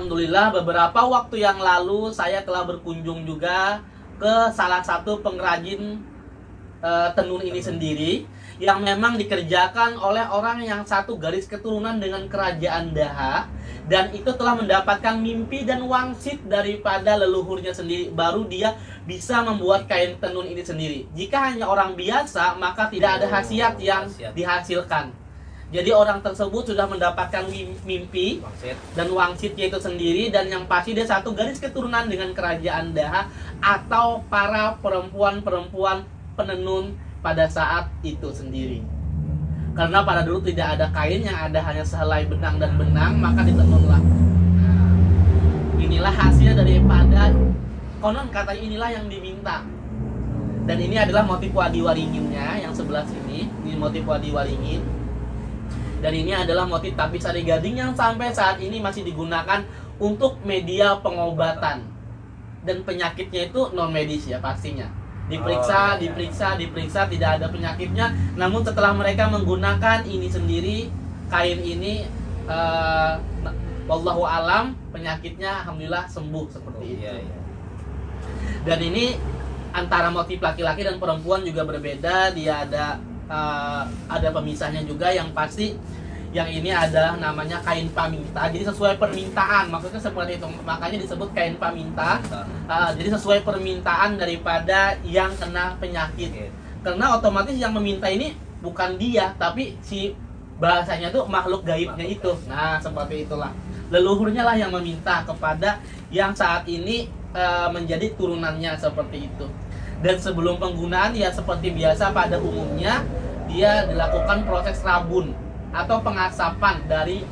alhamdulillah beberapa waktu yang lalu saya telah berkunjung juga ke salah satu pengrajin tenun ini sendiri, yang memang dikerjakan oleh orang yang satu garis keturunan dengan kerajaan Daha, dan itu telah mendapatkan mimpi dan wangsit daripada leluhurnya sendiri, baru dia bisa membuat kain tenun ini sendiri. Jika hanya orang biasa, maka tidak ada khasiat yang dihasilkan. Jadi orang tersebut sudah mendapatkan mimpi dan wangsitnya itu sendiri, dan yang pasti dia satu garis keturunan dengan kerajaan Daha atau para perempuan-perempuan penenun pada saat itu sendiri. Karena pada dulu tidak ada kain, yang ada hanya sehelai benang dan benang, maka ditenunlah. Nah, inilah hasil daripada, konon katanya inilah yang diminta. Dan ini adalah motif wadi waringinnya yang sebelah sini, ini motif wadi waringin. Dan ini adalah motif tapis sari gading yang sampai saat ini masih digunakan untuk media pengobatan. Dan penyakitnya itu non medis ya pastinya. Diperiksa tidak ada penyakitnya. Namun setelah mereka menggunakan ini sendiri, kain ini, wallahu alam, penyakitnya alhamdulillah sembuh seperti itu. Dan ini antara motif laki-laki dan perempuan juga berbeda. Dia ada pemisahnya juga. Yang pasti yang ini adalah namanya kain paminta. Jadi sesuai permintaan, maksudnya seperti itu, makanya disebut kain paminta. Jadi sesuai permintaan daripada yang kena penyakit. Karena otomatis yang meminta ini bukan dia, tapi si bahasanya tuh makhluk gaibnya itu. Nah seperti itulah, leluhurnya lah yang meminta kepada yang saat ini menjadi turunannya seperti itu. Dan sebelum penggunaan ya seperti biasa pada umumnya, dia dilakukan proses rabun atau pengasapan dari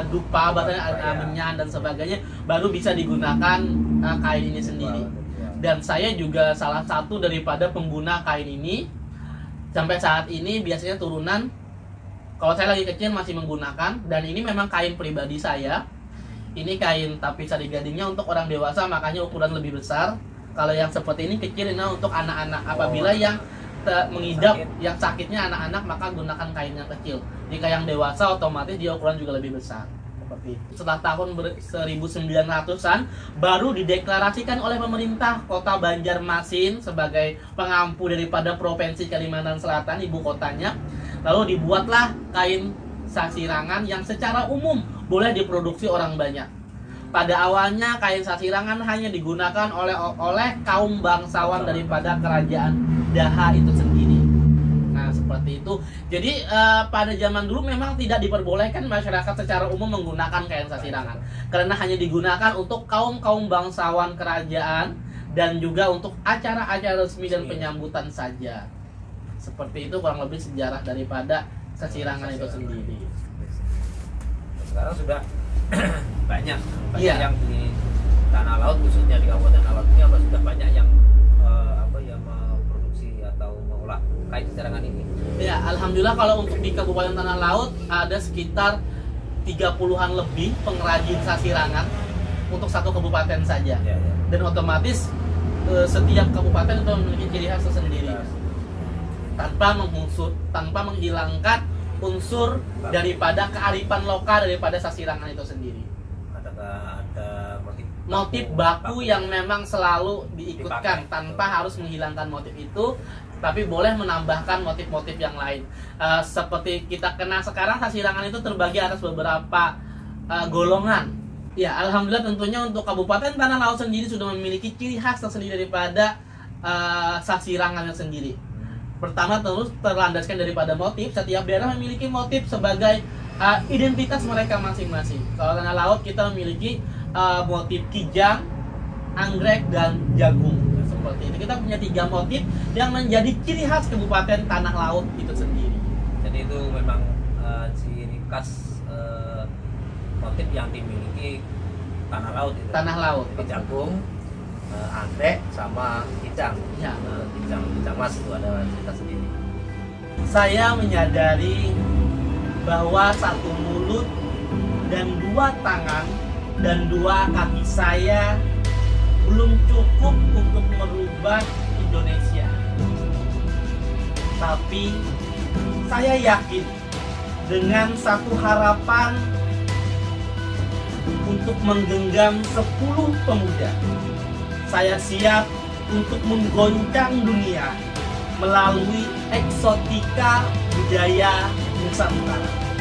dupa, menyan dan sebagainya, baru bisa digunakan kain ini sendiri. Dan saya juga salah satu daripada pengguna kain ini. Sampai saat ini biasanya turunan, kalau saya lagi kecil masih menggunakan. Dan ini memang kain pribadi saya. Ini kain tapis sari gadingnya untuk orang dewasa, makanya ukuran lebih besar. Kalau yang seperti ini kecil, ini untuk anak-anak. Apabila yang mengidap, yang sakitnya anak-anak, maka gunakan kain yang kecil. Jika yang dewasa, otomatis dia ukuran juga lebih besar. Seperti itu. Setelah tahun 1900-an, baru dideklarasikan oleh pemerintah Kota Banjarmasin sebagai pengampu daripada Provinsi Kalimantan Selatan, ibu kotanya. Lalu dibuatlah kain sasirangan yang secara umum boleh diproduksi orang banyak. Pada awalnya kain sasirangan hanya digunakan oleh kaum bangsawan daripada kerajaan Daha itu sendiri. Nah seperti itu. Jadi pada zaman dulu memang tidak diperbolehkan masyarakat secara umum menggunakan kain sasirangan, karena hanya digunakan untuk kaum bangsawan kerajaan dan juga untuk acara-acara resmi dan penyambutan saja. Seperti itu kurang lebih sejarah daripada sasirangan itu sendiri. Sekarang sudah banyak yang di tanah laut, khususnya di Kabupaten Laut ini, apa sudah banyak yang memproduksi atau mengolah kain sasirangan ini? Ya, alhamdulillah kalau untuk di Kabupaten Tanah Laut ada sekitar 30-an lebih pengrajin sasirangan untuk satu kabupaten saja. Dan otomatis setiap kabupaten itu memiliki ciri khas tersendiri. Tanpa menghilangkan unsur daripada kearifan lokal daripada sasirangan itu sendiri. Ada motif baku yang memang selalu diikutkan tanpa harus menghilangkan motif itu, tapi boleh menambahkan motif-motif yang lain. Seperti kita kenal sekarang, sasirangan itu terbagi atas beberapa golongan. Ya, alhamdulillah tentunya untuk Kabupaten Tanah Laut sendiri sudah memiliki ciri khas tersendiri daripada sasirangannya sendiri. Pertama terus terlandaskan daripada motif. Setiap daerah memiliki motif sebagai identitas mereka masing-masing. Kalau Tanah Laut kita memiliki motif kijang, anggrek, dan jagung. Seperti itu. Kita punya 3 motif yang menjadi ciri khas Kabupaten Tanah Laut itu sendiri. Jadi itu memang ciri khas motif yang dimiliki Tanah Laut itu. Tanah Laut. Jagung, anggrek, sama kijang. Ya. Kijang mas itu ada cerita sendiri. Saya menyadari bahwa 1 mulut dan 2 tangan dan 2 kaki saya belum cukup untuk merubah Indonesia. Tapi saya yakin dengan satu harapan untuk menggenggam 10 pemuda. Saya siap untuk menggoncang dunia melalui eksotika budaya Nusantara.